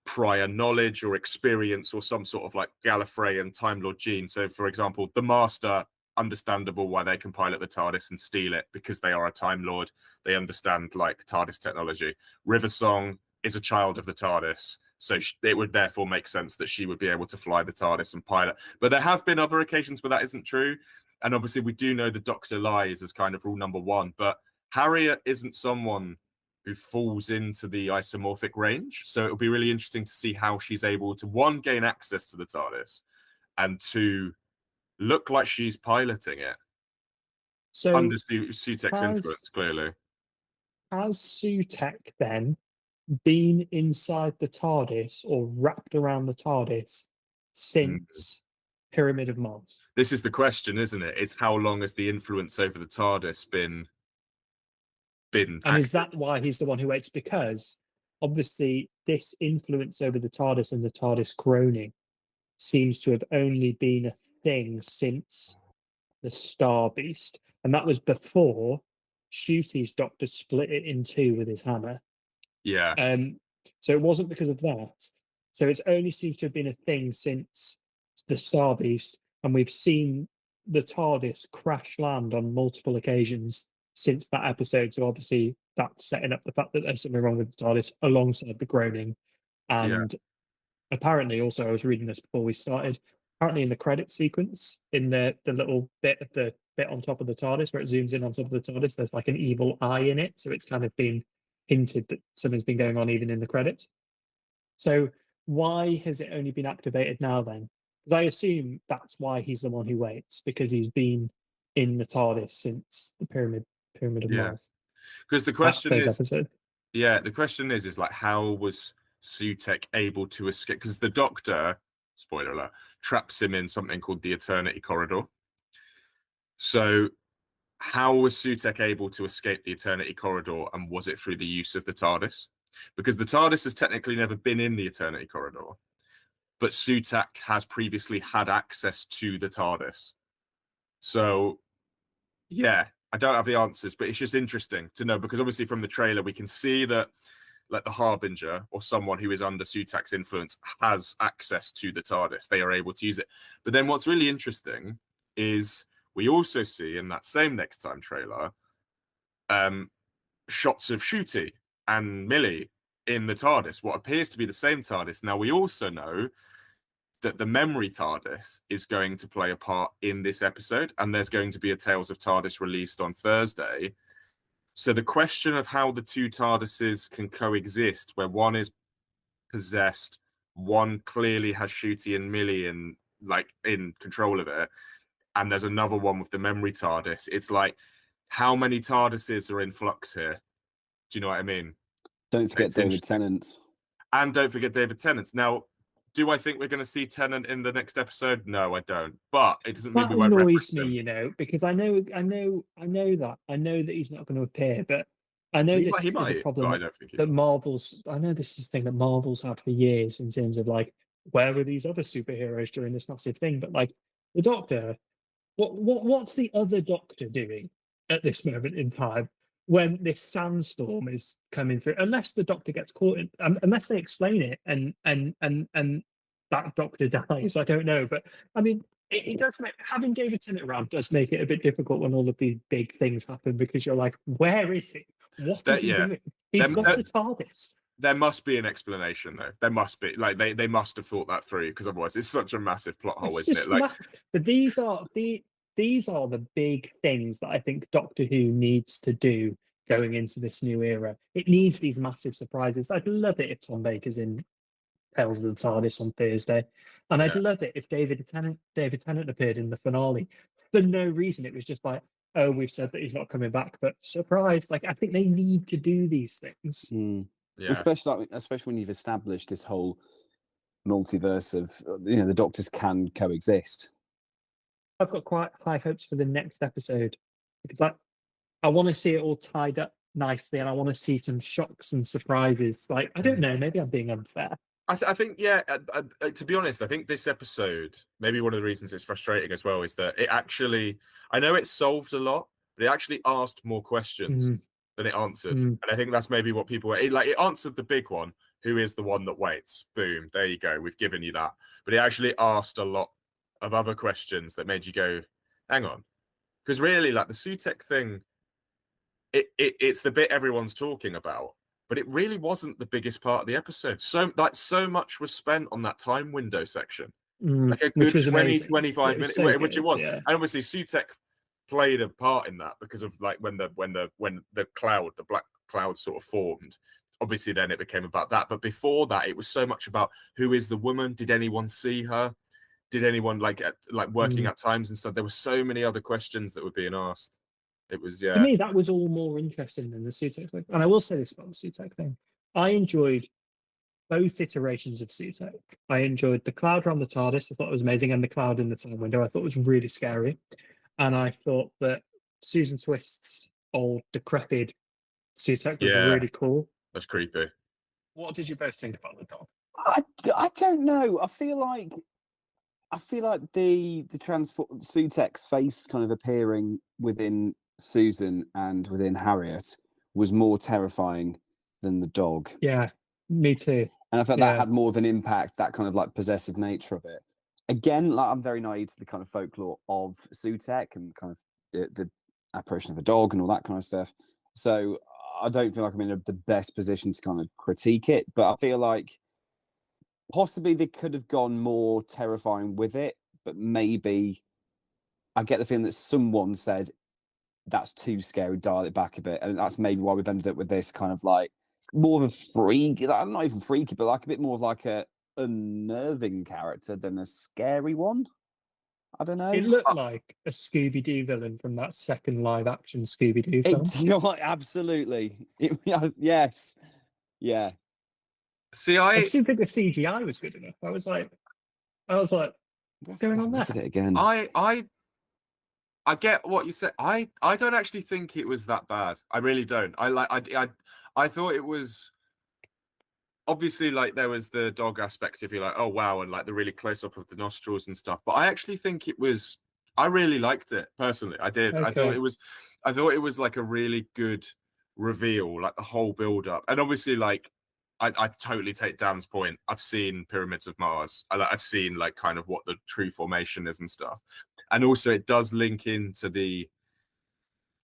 prior knowledge or experience or some sort of like Gallifreyan Time Lord gene. So, for example, the Master, understandable why they can pilot the TARDIS and steal it because they are a Time Lord. They understand like TARDIS technology. River Song is a child of the TARDIS. So it would therefore make sense that she would be able to fly the TARDIS and pilot. But there have been other occasions where that isn't true. And obviously we do know the Doctor lies as kind of rule number 1. But Harriet isn't someone who falls into the isomorphic range. So it'll be really interesting to see how she's able to, 1, gain access to the TARDIS, and 2, look like she's piloting it. So under Sutek's influence, clearly. Has Sutek then been inside the TARDIS or wrapped around the TARDIS since Pyramid of Mars? This is the question, isn't it? It's how long has the influence over the TARDIS been and active? Is that why he's the one who waits? Because obviously this influence over the TARDIS and the TARDIS groaning seems to have only been a thing since the Star Beast, and that was before Shooty's Doctor split it in 2 with his hammer. Yeah. So it wasn't because of that. So it's only seems to have been a thing since the Star Beast, and we've seen the TARDIS crash land on multiple occasions since that episode. So obviously that's setting up the fact that there's something wrong with the TARDIS alongside the groaning. And apparently also, I was reading this before we started, apparently in the credit sequence, in the little bit of the bit on top of the TARDIS where it zooms in on top of the TARDIS, there's like an evil eye in it. So it's kind of been hinted that something's been going on even in the credits. So why has it only been activated now then? Because I assume that's why he's the one who waits, because he's been in the TARDIS since the Pyramid of Mars. Because the question is, episode. the question is like, how was Sutek able to escape? Because the Doctor, spoiler alert, traps him in something called the Eternity Corridor. So how was Sutek able to escape the Eternity Corridor, and was it through the use of the TARDIS? Because the TARDIS has technically never been in the Eternity Corridor. but Sutak has previously had access to the TARDIS. So, yeah, I don't have the answers, but it's just interesting to know, because obviously from the trailer we can see that like the Harbinger or someone who is under Sutak's influence has access to the TARDIS. They are able to use it. But then what's really interesting is we also see in that same Next Time trailer shots of Ncuti and Millie in the TARDIS, what appears to be the same TARDIS. Now, we also know that the memory TARDIS is going to play a part in this episode, and there's going to be a Tales of TARDIS released on Thursday. So the question of how the two TARDISes can coexist, where one is possessed, one clearly has Ncuti and Millie in control of it, and there's another one with the memory TARDIS. It's like, how many TARDISes are in flux here? Do you know what I mean? Don't forget David Tennant. And don't forget David Tennant. Now, do I think we're going to see Tennant in the next episode? No, I don't. But it doesn't mean we won't annoys me, him. you know, because I know that he's not going to appear, but I know this is a problem I don't think that Marvel's. I know this is a thing that Marvel's had for years in terms of like, where were these other superheroes during this massive thing? But like the Doctor, what's the other Doctor doing at this moment in time when this sandstorm is coming through? Unless the Doctor gets caught in, unless they explain it, and that Doctor dies. I don't know, but I mean, it does make having David Tennant around does make it a bit difficult when all of these big things happen, because you're like, where is he? What is he doing? He's got a TARDIS. There must be an explanation, though. There must be. Like they must have thought that through, because otherwise it's such a massive plot hole, isn't it? Like, but these are the big things that I think Doctor Who needs to do going into this new era. It needs these massive surprises. I'd love it if Tom Baker's in Tales of the TARDIS on Thursday, and I'd love it if David Tennant appeared in the finale for no reason. It was just like, oh, we've said that he's not coming back, but surprise! Like, I think they need to do these things. Yeah. Especially when you've established this whole multiverse of, you know, the Doctors can coexist. I've got quite high hopes for the next episode, because I want to see it all tied up nicely, and I want to see some shocks and surprises. Like, I don't know, maybe I'm being unfair. I think, yeah, to be honest, I think this episode, maybe one of the reasons it's frustrating as well, is that it actually, I know it solved a lot, but it actually asked more questions than it answered. And I think that's maybe what people were, it answered the big one, who is the one that waits? Boom, there you go, we've given you that. But it actually asked a lot of other questions that made you go, hang on. Because really, like, the Sutek thing, it's the bit everyone's talking about. But it really wasn't the biggest part of the episode. So much was spent on that time window section. Like a good 20, 25 minutes, which it was. Yeah. And obviously Sutek played a part in that, because of like when the black cloud sort of formed. Obviously then it became about that. But before that, it was so much about, who is the woman? Did anyone see her? Did anyone like working at times and stuff? There were so many other questions that were being asked. It was, To me, that was all more interesting than the Sutek thing. And I will say this about the Sutek thing. I enjoyed both iterations of Sutek. I enjoyed the cloud around the TARDIS. I thought it was amazing. And the cloud in the time window, I thought was really scary. And I thought that Susan Twist's old decrepit Sutek was really cool. That's creepy. What did you both think about the dog? I don't know. I feel like the Sutek's face kind of appearing within Susan and within Harriet was more terrifying than the dog. Yeah, me too. And I felt that had more of an impact, that kind of like possessive nature of it. Again, like, I'm very naive to the kind of folklore of Sutek and kind of the apparition of a dog and all that kind of stuff. So I don't feel like I'm in the best position to kind of critique it, but I feel like possibly they could have gone more terrifying with it, but maybe I get the feeling that someone said, that's too scary, dial it back a bit. And that's maybe why we've ended up with this kind of like more of a freak, like, not even freaky, but like a bit more of like a unnerving character than a scary one. I don't know. It looked like a Scooby-Doo villain from that second live-action Scooby-Doo film. You know what? Absolutely. Yes. Yeah. See, I just didn't think the CGI was good enough. I was like, what's going on there? Look at it again. I get what you said. I don't actually think it was that bad. I really don't. I thought it was obviously, like there was the dog aspect, if you're like, oh wow, and like the really close up of the nostrils and stuff. But I actually think I really liked it personally. I did. Okay. I thought it was like a really good reveal, like the whole build up. And obviously, like I totally take Dan's point. I've seen Pyramids of Mars. I've seen like kind of what the true formation is and stuff. And also, it does link into the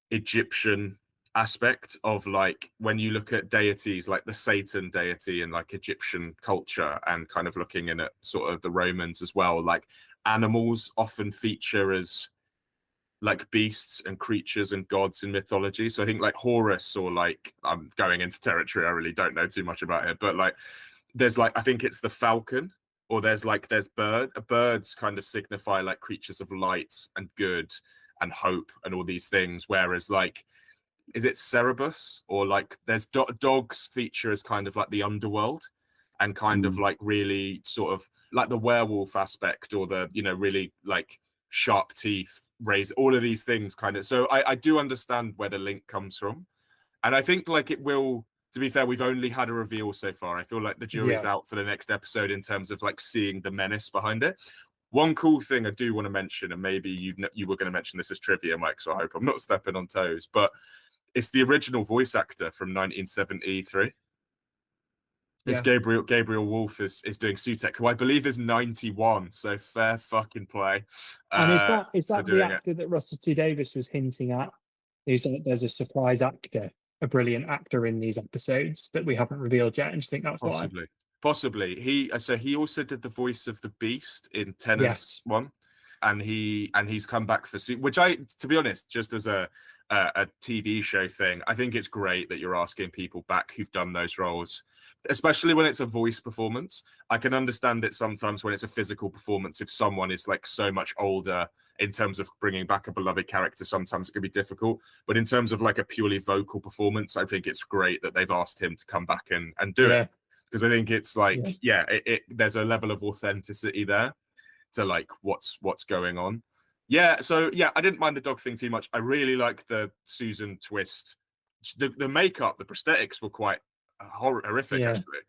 Egyptian aspect of like when you look at deities like the Satan deity and like Egyptian culture, and kind of looking in at sort of the Romans as well, like animals often feature as like beasts and creatures and gods in mythology. So I think like Horus, or like, I'm going into territory I really don't know too much about it, but like there's like, I think it's the falcon, or there's birds kind of signify like creatures of light and good and hope and all these things, whereas like, is it Cerberus, or like there's dogs feature as kind of like the underworld, and kind of like really sort of like the werewolf aspect, or the, you know, really like sharp teeth, raise, all of these things kind of. So I do understand where the link comes from, and I think like it will, to be fair, we've only had a reveal so far. I feel like the jury's out for the next episode in terms of like seeing the menace behind it. One cool thing I do want to mention, and maybe you were going to mention this as trivia, Mike, so I hope I'm not stepping on toes, but it's the original voice actor from 1973. It's Gabriel Wolf is doing Sutek, who I believe is 91. So fair fucking play. And is that the it. actor that Russell T Davies was hinting at? Is that there's a surprise actor, a brilliant actor in these episodes that we haven't revealed yet? And do you think that's Possibly. He also did the voice of the Beast in Tennant's one, and he's come back for which to be honest, just as a TV show thing, I think it's great that you're asking people back who've done those roles, especially when it's a voice performance. I can understand it sometimes when it's a physical performance. If someone is like so much older, in terms of bringing back a beloved character, sometimes it can be difficult. But in terms of like a purely vocal performance, I think it's great that they've asked him to come back and do it. Because I think it's like, there's a level of authenticity there to like what's going on. So I didn't mind the dog thing too much. I really like the Susan twist. The makeup, the prosthetics were quite horrific actually,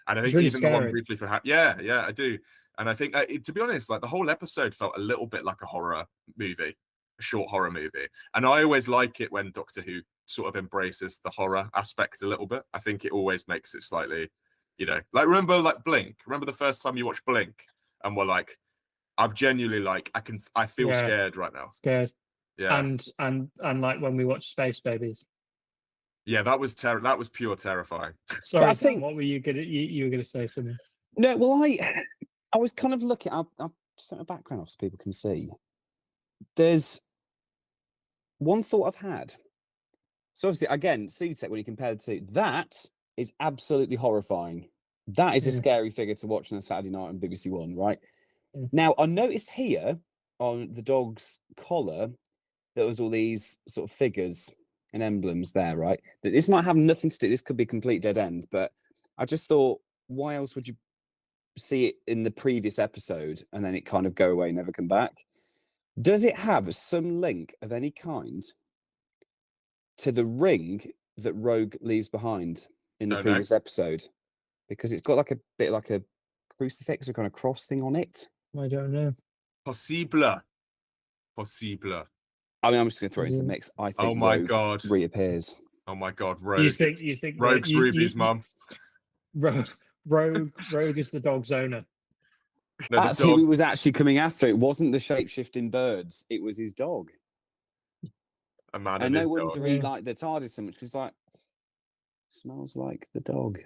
and I think really even scary. the one briefly for I do. And I think to be honest, like the whole episode felt a little bit like a horror movie, a short horror movie. And I always like it when Doctor Who sort of embraces the horror aspect a little bit. I think it always makes it slightly, you know, like remember Blink? Remember the first time you watched Blink and were like, I'm genuinely like, I feel scared right now. Scared. Yeah. And like when we watched Space Babies. Yeah, that was pure terrifying. Sorry, I think what were you gonna you were gonna say something? No, well I was kind of looking, I'll set a background off so people can see. There's one thought I've had. So obviously, again, Sutek, when you compare the two, that is absolutely horrifying. That is a scary figure to watch on a Saturday night on BBC One, right? Now, I noticed here on the dog's collar, there was all these sort of figures and emblems there, right? That this might have nothing to do, this could be a complete dead end, but I just thought, why else would you see it in the previous episode and then it kind of go away, never come back? Does it have some link of any kind to the ring that Rogue leaves behind in the previous episode? Because it's got like a bit like a crucifix or kind of cross thing on it. I don't know. Possible. I mean, I'm just going to throw it into the mix. I think. Oh my Rogue God! Reappears. Oh my God! Rogue. You think Rogue's Ruby's mum? Rogue is the dog's owner. No, that's who he was actually coming after. It wasn't the shape-shifting birds. It was his dog. A man and no his wonder dog. he liked the TARDIS so much because like smells like the dog.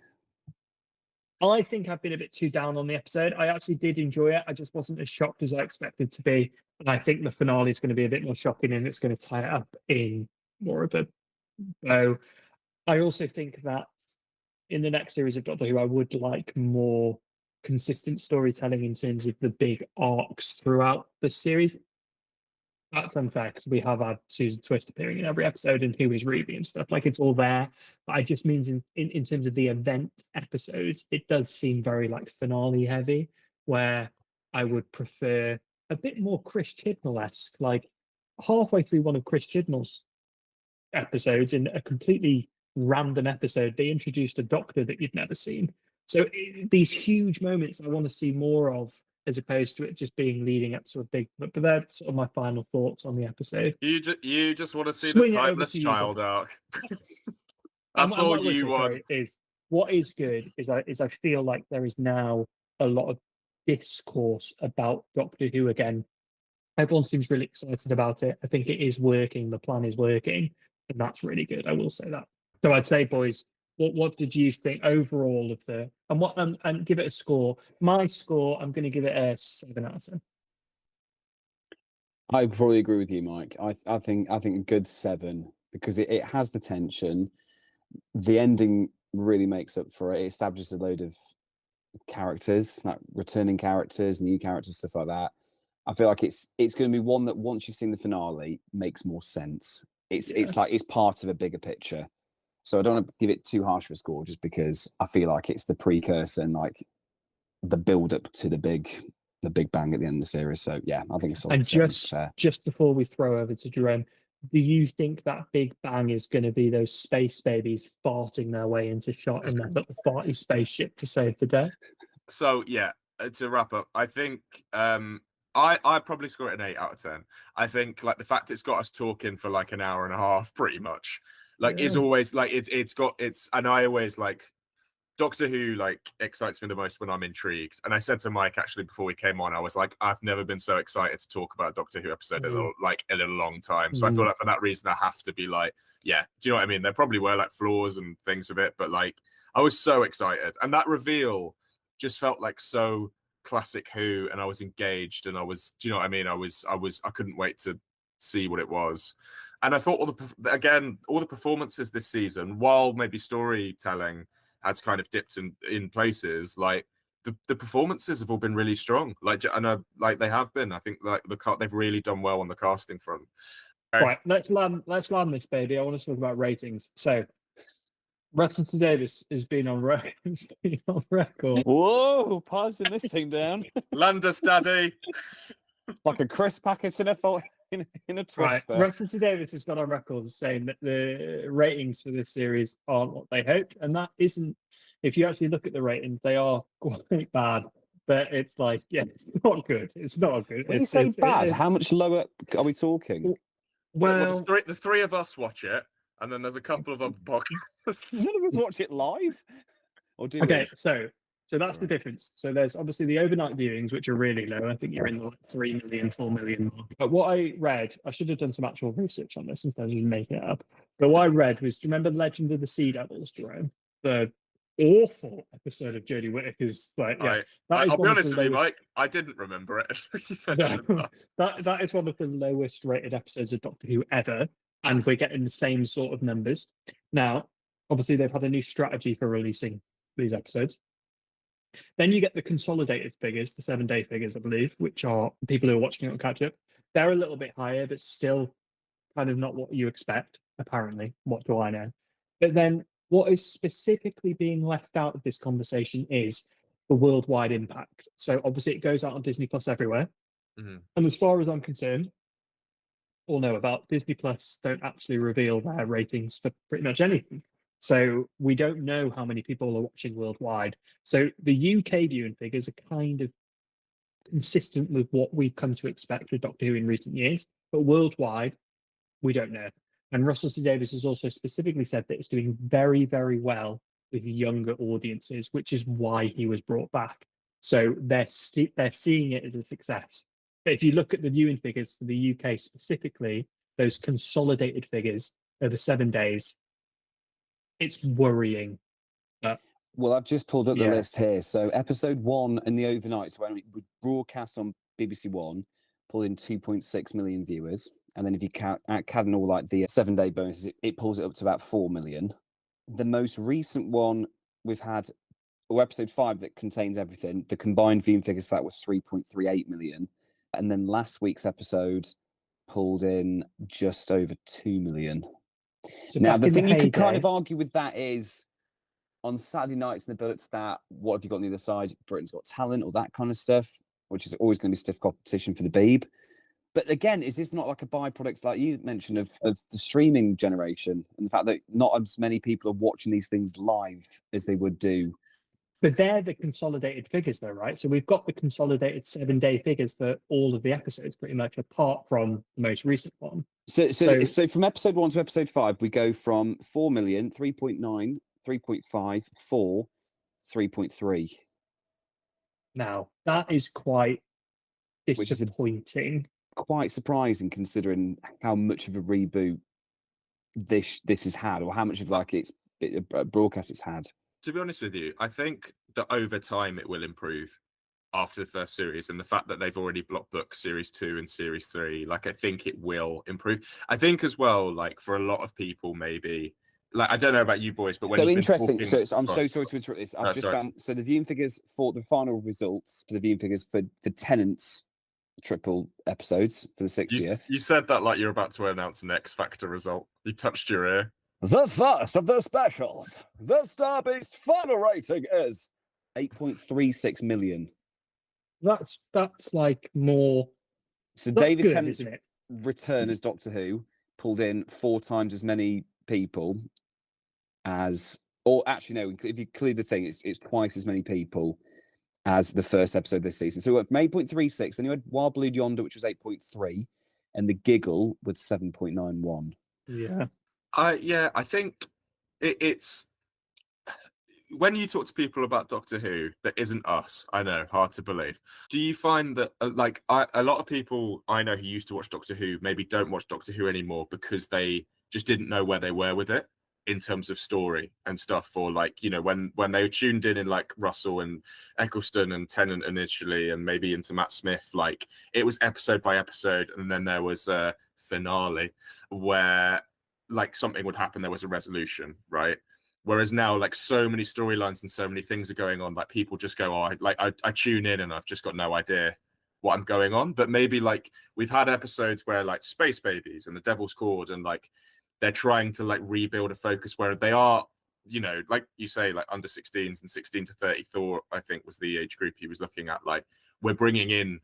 I think I've been a bit too down on the episode. I actually did enjoy it. I just wasn't as shocked as I expected to be. And I think the finale is going to be a bit more shocking and it's going to tie it up in more of a bow. I also think that in the next series of Doctor Who, I would like more consistent storytelling in terms of the big arcs throughout the series. That's unfair because we have had Susan Twist appearing in every episode and Who is Ruby and stuff. Like it's all there. But I just means in terms of the event episodes, it does seem very like finale heavy, where I would prefer a bit more Chris Chibnall-esque. Like halfway through one of Chris Chibnall's episodes, in a completely random episode, they introduced a doctor that you'd never seen. So these huge moments I want to see more of, as opposed to it just being leading up to a big. But they're sort of my final thoughts on the episode. You just want to see Swing the it over timeless to you, child arc. And That's all what I would you say, want. sorry, is what is good is I feel like there is now a lot of discourse about Doctor Who again. Everyone seems really excited about it. I think it is working. The plan is working, and that's really good. I will say that. So I'd say, boys, what did you think overall of the and give it a score? My score, I'm going to give it a 7 out of 10. I probably agree with you, Mike. I think a good 7 because it has the tension. The ending really makes up for it. It establishes a load of characters, like returning characters, new characters, stuff like that. I feel like it's going to be one that once you've seen the finale makes more sense. It's like it's part of a bigger picture. So I don't want to give it too harsh of a score just because I feel like it's the precursor and like the build up to the big bang at the end of the series. So yeah, I think it's solid. And just before we throw over to Jerome, do you think that big bang is going to be those space babies farting their way into shot in that little farty spaceship to save the day? So yeah, to wrap up, I think I probably score it an 8 out of 10. I think like the fact it's got us talking for like an hour and a half, pretty much, like is always like and I always like Doctor Who like excites me the most when I'm intrigued. And I said to Mike actually before we came on, I was like, I've never been so excited to talk about a Doctor Who episode in a long time. So I feel like for that reason I have to be like, yeah, do you know what I mean? There probably were like flaws and things with it, but like I was so excited. And that reveal just felt like so classic Who, and I was engaged, and I was, do you know what I mean? I couldn't wait to see what it was. And I thought all the performances this season, while maybe storytelling has kind of dipped in places, like the performances have all been really strong. Like they have been. I think like they've really done well on the casting front. Okay. Right, let's land this baby. I want to talk about ratings. So Russell T Davies has been on record. Whoa, pausing this thing down. Landers, daddy. Like a crisp packet in a twister. Right, Russell T Davies has gone on record saying that the ratings for this series aren't what they hoped, and that isn't. If you actually look at the ratings, they are quite bad. But it's like, yeah, it's not good. It's not good. When you say bad, how much lower are we talking? Well, the three of us watch it, and then there's a couple of other podcasts. None of us watch it live, or do okay, we? So that's the difference. So there's obviously the overnight viewings, which are really low. I think you're in the 3 million, 4 million mark. But what I read, I should have done some actual research on this instead of just making it up. But what I read was, do you remember Legend of the Sea Devils, Jerome? The awful episode of Jodie Whittaker's, like, yeah. I'll be honest with you, Mike, I didn't remember it. That is one of the lowest rated episodes of Doctor Who ever. And we're getting the same sort of numbers. Now, obviously, they've had a new strategy for releasing these episodes. Then you get the consolidated figures, the 7-day figures, I believe, which are people who are watching it on catch up. They're a little bit higher, but still kind of not what you expect, apparently. What do I know? But then what is specifically being left out of this conversation is the worldwide impact. So obviously it goes out on Disney Plus everywhere. Mm-hmm. And as far as I'm concerned, all know about Disney Plus don't actually reveal their ratings for pretty much anything. So we don't know how many people are watching worldwide. So the UK viewing figures are kind of consistent with what we've come to expect with Doctor Who in recent years. But worldwide, we don't know. And Russell T Davies has also specifically said that it's doing very, very well with younger audiences, which is why he was brought back. So they're seeing it as a success. But if you look at the viewing figures for the UK specifically, those consolidated figures over 7 days, it's worrying. Well, I've just pulled up the list here. So episode 1 and the overnights, when we broadcast on BBC One, pulled in 2.6 million viewers. And then if you count in all like the 7-day bonuses, it pulls it up to about 4 million. The most recent one we've had, episode 5 that contains everything, the combined viewing figures for that was 3.38 million. And then last week's episode pulled in just over 2 million. So now, the thing you could kind of argue with that is on Saturday nights in the build up to that, what have you got on the other side? Britain's Got Talent or that kind of stuff, which is always going to be stiff competition for the Beeb. But again, is this not like a byproduct, like you mentioned, of the streaming generation and the fact that not as many people are watching these things live as they would do But they're the consolidated figures, though, right? So we've got the consolidated 7-day figures for all of the episodes, pretty much, apart from the most recent one. So from episode 1 to episode 5, we go from 4 million, 3.9, 3.5, 4, 3.3. Now, that is quite Which is disappointing. Quite surprising considering how much of a reboot this has had, or how much of like its broadcast it's had. To be honest with you, I think that over time it will improve after the first series, and the fact that they've already block booked series 2 and series 3, like I think it will improve. I think as well, like for a lot of people, maybe like I don't know about you boys, but when so you've interesting. Been talking... So I'm so sorry to interrupt this. I've just sorry. found the viewing figures for the final results for the viewing figures for Tennant's triple episodes for the 60th. You said that like you're about to announce an X Factor result. You touched your ear. The first of the specials. The Star Beast final rating is 8.36 million. That's like more. So That's David good, Tennant's isn't it? return as Doctor Who pulled in 4 times as many people as, or actually no, if you clear the thing, it's twice as many people as the first episode this season. So we went from 8.36, then you had Wild Blue Yonder, which was 8.3, and The Giggle with 7.91. Yeah. I think it's when you talk to people about Doctor Who that isn't us, I know, hard to believe. Do you find that a lot of people I know who used to watch Doctor Who maybe don't watch Doctor Who anymore because they just didn't know where they were with it in terms of story and stuff, or like, you know, when they were tuned in like Russell and Eccleston and Tennant initially, and maybe into Matt Smith, like it was episode by episode, and then there was a finale where like something would happen, there was a resolution, right? Whereas now, like so many storylines and so many things are going on, like people just go, oh, I tune in and I've just got no idea what I'm going on. But maybe like we've had episodes where like Space Babies and The Devil's Chord, and like they're trying to like rebuild a focus where they are, you know, like you say, like under 16s and 16 to 30, Thor, I think was the age group he was looking at. Like we're bringing in,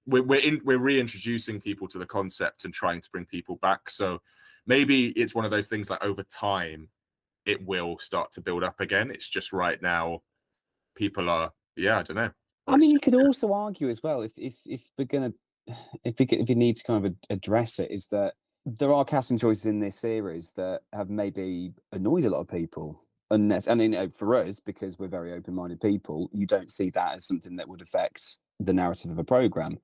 we're reintroducing people to the concept and trying to bring people back. So maybe it's one of those things like over time, it will start to build up again. It's just right now, people are, I don't know. I mean, you could also argue as well, if we're gonna, if you need to kind of address it, is that there are casting choices in this series that have maybe annoyed a lot of people. And you know, for us, because we're very open-minded people, you don't see that as something that would affect the narrative of a program.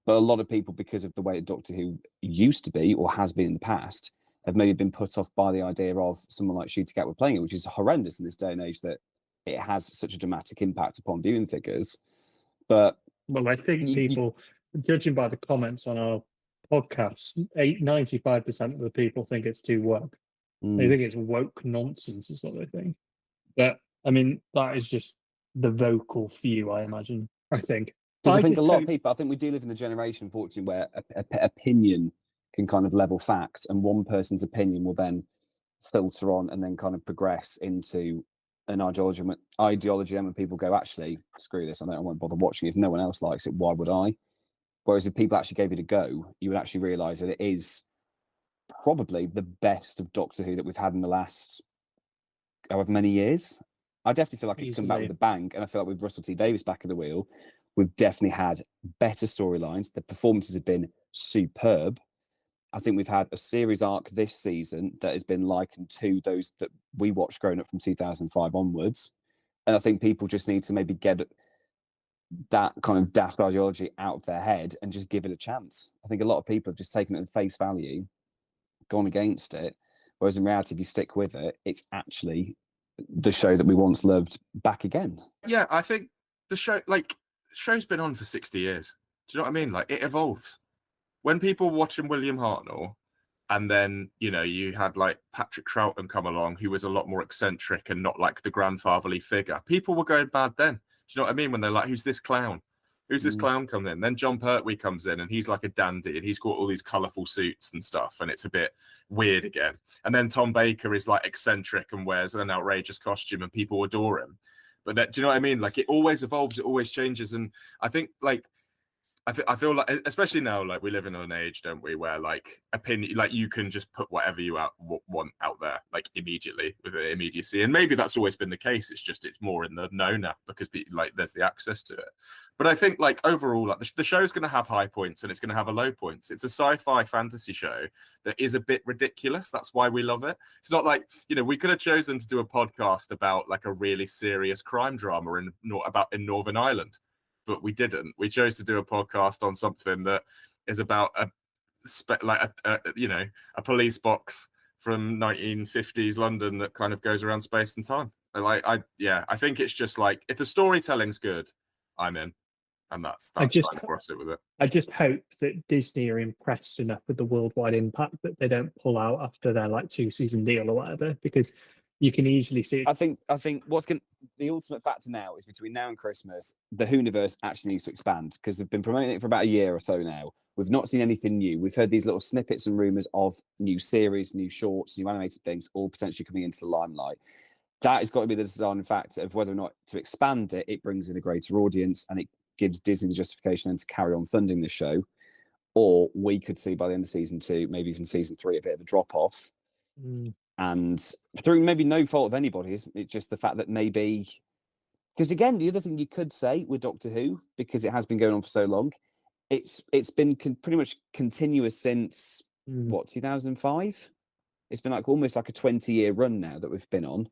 But a lot of people, because of the way Doctor Who used to be or has been in the past, have maybe been put off by the idea of someone like Shooty Gatwa playing it, which is horrendous in this day and age that it has such a dramatic impact upon viewing figures. But well, I think people, judging by the comments on our podcast, 95% of the people think it's too woke. They think it's woke nonsense, is what they think. But I mean, that is just the vocal few, I imagine. I think. Because I think a lot of people, I think we do live in a generation, unfortunately, where opinion can kind of level fact, and one person's opinion will then filter on and then kind of progress into an ideology. And when people go, actually, screw this, I won't bother watching it. If no one else likes it, why would I? Whereas if people actually gave it a go, you would actually realise that it is probably the best of Doctor Who that we've had in the last however many years. I definitely feel like it's come back with a bang, and I feel like with Russell T Davies back at the wheel, we've definitely had better storylines. The performances have been superb. I think we've had a series arc this season that has been likened to those that we watched growing up from 2005 onwards. And I think people just need to maybe get that kind of daft ideology out of their head and just give it a chance. I think a lot of people have just taken it at face value, gone against it. Whereas in reality, if you stick with it, it's actually the show that we once loved back again. Yeah, I think the show's been on for 60 years. Do you know what I mean? Like, it evolves. When people were watching William Hartnell, and then, you know, you had like Patrick Troughton come along, who was a lot more eccentric and not like the grandfatherly figure, people were going bad then. Do you know what I mean? When they're like, who's this clown? Who's this clown coming in? Then John Pertwee comes in and he's like a dandy and he's got all these colourful suits and stuff, and it's a bit weird again. And then Tom Baker is like eccentric and wears an outrageous costume and people adore him. But that, do you know what I mean? Like, it always evolves, it always changes. And I think like I feel like, especially now, like we live in an age, don't we, where like opinion, like you can just put whatever you want out there, like immediately with immediacy. And maybe that's always been the case. It's just it's more in the know now because like there's the access to it. But I think like overall, like the show's going to have high points and it's going to have a low points. It's a sci-fi fantasy show that is a bit ridiculous. That's why we love it. It's not like, you know, we could have chosen to do a podcast about like a really serious crime drama in Northern Ireland. But we didn't. We chose to do a podcast on something that is about a police box from 1950s London that kind of goes around space and time. I think it's just like if the storytelling's good, I'm in, and that's kind of where I sit with it. I just hope that Disney are impressed enough with the worldwide impact that they don't pull out after their like 2-season deal or whatever, because you can easily see it. I think the ultimate factor now is between now and Christmas, the Whouniverse actually needs to expand because they've been promoting it for about a year or so now. We've not seen anything new. We've heard these little snippets and rumors of new series, new shorts, new animated things, all potentially coming into the limelight. That has got to be the deciding factor of whether or not to expand it. It brings in a greater audience and it gives Disney the justification then to carry on funding the show. Or we could see by the end of season 2, maybe even season 3, a bit of a drop off. And through maybe no fault of anybody's, it's just the fact that maybe, because again, the other thing you could say with Doctor Who, because it has been going on for so long, it's been pretty much continuous since 2005. It's been like almost like a 20-year run now that we've been on.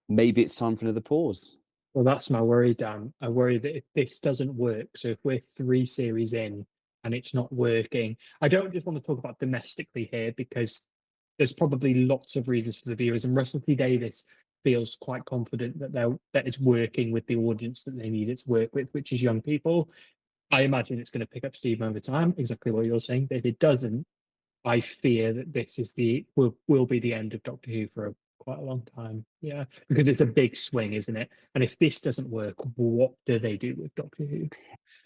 Maybe it's time for another pause. Well, that's my worry, Dan. I worry that if this doesn't work, so if we're 3 series in and it's not working, I don't just want to talk about domestically here because there's probably lots of reasons for the viewers, and Russell T Davies feels quite confident that it's working with the audience that they need it to work with, which is young people. I imagine it's going to pick up steam over time, exactly what you're saying. But if it doesn't, I fear that this is will be the end of Doctor Who for quite a long time. Yeah, because it's a big swing, isn't it? And if this doesn't work, what do they do with Doctor Who?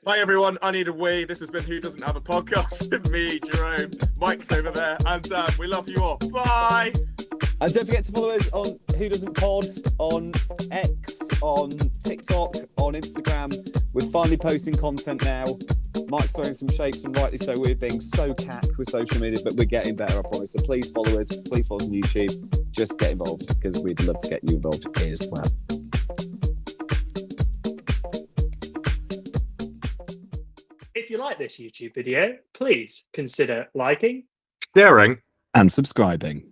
Bye everyone, I need a wee. This has been Who Doesn't Have a Podcast with me, Jerome, Mike's over there, and Dan. We love you all. Bye! And don't forget to follow us on Who Doesn't Pod, on X, on TikTok, on Instagram. We're finally posting content now. Mike's throwing some shapes, and rightly so. We're being so cack with social media, but we're getting better, I promise. So please follow us. Please follow us on YouTube. Just get involved, because we'd love to get you involved as well. If you like this YouTube video, please consider liking, sharing, and subscribing.